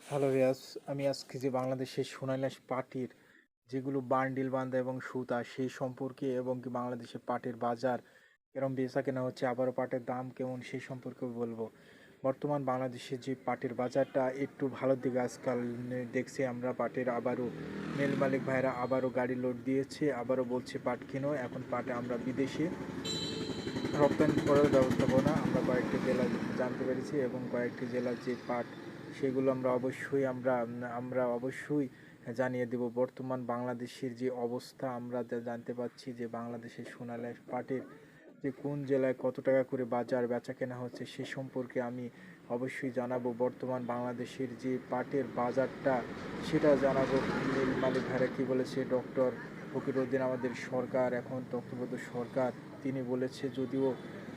Hello Riaz, আমি আজকে যে বাংলাদেশের সোনালী পাটের যেগুলো বান্ডিল বান্ধা এবং সুতা সেই সম্পর্কে এবং কি বাংলাদেশের পাটের বাজার এরম বেচা কেনা হচ্ছে, আবারও পাটের দাম কেমন সেই সম্পর্কে বলবো। বর্তমান বাংলাদেশের যে পাটের বাজারটা একটু ভালোর দিকে আজকাল দেখছি আমরা। পাটের আবারও মিল মালিক ভাইরা আবারও গাড়ি লোড দিয়েছে, আবারও বলছে পাট কিনো। এখন পাটে আমরা বিদেশে রপ্তানি করার ব্যবস্থাপনা আমরা কয়েকটি জেলা জানতে পেরেছি, এবং কয়েকটি জেলার যে পাট সেগুলো আমরা অবশ্যই জানিয়ে দেব। বর্তমান বাংলাদেশের যে অবস্থা আমরা জানতে পাচ্ছি যে বাংলাদেশের সোনালী পাটের যে কোন জেলায় কত টাকা করে বাজার বেচা কেনা হচ্ছে সে সম্পর্কে আমি অবশ্যই জানাবো। বর্তমান বাংলাদেশের যে পাটের বাজারটা সেটা জানাবো। মিল মালিক ভাইরা কী বলেছে, ডক্টর ফকিরউদ্দিন আমাদের সরকার, এখন তত্ত্বাবধায়ক সরকার, তিনি বলেছে যদিও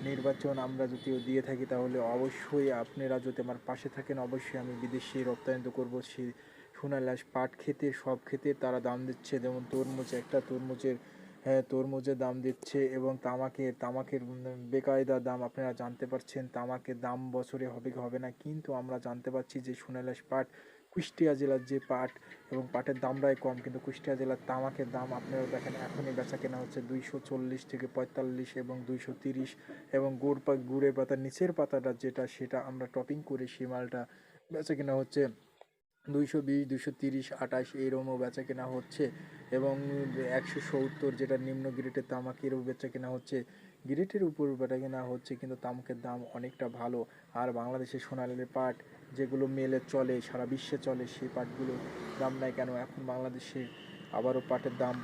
নির্বাচন আমরা যদিও দিয়ে থাকি তাহলে অবশ্যই আপনারা যদি আমার পাশে থাকেন অবশ্যই আমি বিদেশে রপ্তানিত করবো। সেই সোনালী পাট খেতে সব খেতে তারা দাম দিচ্ছে, যেমন তরমুজ, একটা তরমুজের, হ্যাঁ তরমুজের দাম দিচ্ছে, এবং তামাকের বেকায়দা দাম আপনারা জানতে পারছেন। তামাকের দাম বছরে হবে কি হবে না, কিন্তু আমরা জানতে পারছি যে সোনালী পাট কুষ্টিয়া জেলার যে পাট এবং পাটের দামটাই কম, কিন্তু কুষ্টিয়া জেলার তামাকের দাম আপনারা দেখেন এখনই বেচা কেনা হচ্ছে 240 থেকে 45 এবং 230, এবং গুড়ের পাতার নিচের পাতাটা যেটা সেটা আমরা টপিং করে সেই মালটা বেচা কেনা হচ্ছে 220, 230, 28 এইরকমও বেচা কেনা হচ্ছে। এবং 170 যেটা নিম্ন গ্রেডের তামাকেরও বেচা কেনা হচ্ছে। গ্রেডের উপর বেচা কেনা হচ্ছে, কিন্তু তামাকের দাম অনেকটা ভালো। আর বাংলাদেশের সোনালী পাট যেগুলো মেলে চলে, সারা বিশ্বে চলে, সেই পাটগুলো দাম নাই কেন? এখন বাংলাদেশে আবারও পাটের দাম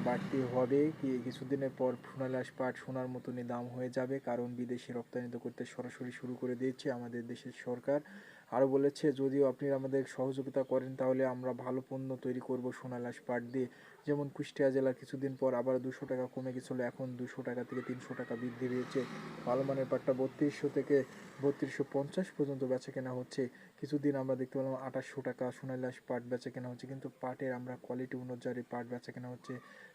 বাড়তি হবে কি কিছুদিনের পর সোনালী পাট সোনার মতনই দাম হয়ে যাবে, কারণ বিদেশে রপ্তানিত করতে সরাসরি শুরু করে দিয়েছে আমাদের দেশের সরকার। আরও বলেছে যদিও আপনি আমাদের সহযোগিতা করেন তাহলে আমরা ভালো পণ্য তৈরি করব সোনালী পাট দিয়ে। যেমন কুষ্টিয়া জেলার কিছুদিন পর আবার 200 টাকা কমে গেছিলো, এখন 200 টাকা থেকে 300 টাকা বৃদ্ধি পেয়েছে। ভালো মানের পাটটা 3200 থেকে 3250 পর্যন্ত বেচা কেনা হচ্ছে। কিছুদিন আমরা দেখতে পেলাম 2800 টাকা সোনালী পাট বেচা কেনা হচ্ছে, কিন্তু পাটের আমরা কোয়ালিটি অনুযায়ী পাট বেচা কেনা হচ্ছে।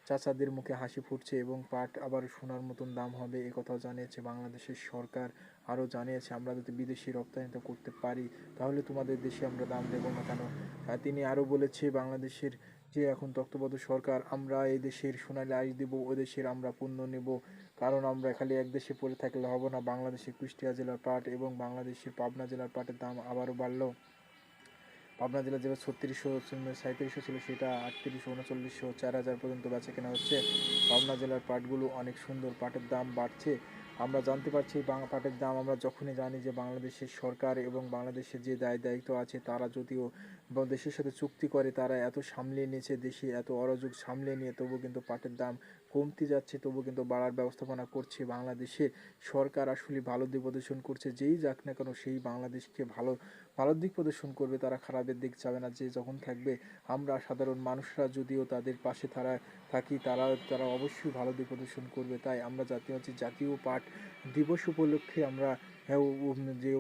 চাচাদের মুখে হাসি ফুটছে, এবং পাট আবার সোনার মতন দাম হবে এ কথাও জানিয়েছে বাংলাদেশের সরকার। আরও জানিয়েছে আমরা যদি বিদেশি রপ্তানিটা করতে পারি তাহলে তোমাদের দেশে আমরা দাম দেবো না কেন। তিনি আরও বলেছে বাংলাদেশের যে এখন তত্ত্বাবধায়ক সরকার, আমরা এই দেশের সোনালী আঁশ দেবো, ও দেশের আমরা পণ্য নেব, কারণ আমরা খালি এক দেশে পড়ে থাকলে হবে না। বাংলাদেশের কুষ্টিয়া জেলার পাট এবং বাংলাদেশের পাবনা জেলার পাটের দাম আবারও বাড়লো। পাবনা জেলা যেটা 3600 3700 ছিল সেটা 3800, 3900, 4000 পর্যন্ত বেচা কেনা হচ্ছে। পাবনা জেলার পাটগুলো অনেক সুন্দর, পাটের দাম বাড়ছে। আমরা জানতে পারছি পাটের দাম আমরা যখনই জানি যে বাংলাদেশের সরকার এবং বাংলাদেশের যে দায়িত্ব আছে তারা যদিও দেশের সাথে চুক্তি করে, তারা এত সামলে নিয়েছে, দেশে এত অরাজক সামলে নিয়ে তবু কিন্তু পাটের দাম কমতে যাচ্ছে, তবু কিন্তু বাড়ার ব্যবস্থাপনা করছে বাংলাদেশে সরকার। আসলে ভালো দিক প্রদর্শন করছে, যেই যাক না কেন সেই বাংলাদেশকে ভালোর দিক প্রদর্শন করবে, তারা খারাপের দিক যাবে না। যে যখন থাকবে আমরা সাধারণ মানুষরা যদিও তাদের পাশে থাকি, তারা অবশ্যই ভালো দিক প্রদর্শন করবে। তাই আমরা জাতীয় পাট দিবস উপলক্ষে আমরা যে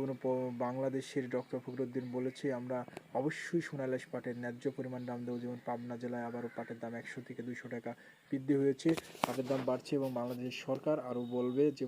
বাংলাদেশের ডক্টর ফখরুদ্দিন বলেছে আমরা অবশ্যই সোনালী পাটের ন্যায্য পরিমাণ দাম দেবো। যেমন পাবনা জেলায় আবারও পাটের দাম 100 থেকে 200 টাকা বৃদ্ধি হয়েছে, পাটের দাম বাড়ছে, এবং বাংলাদেশের সরকার আরও বলবে যে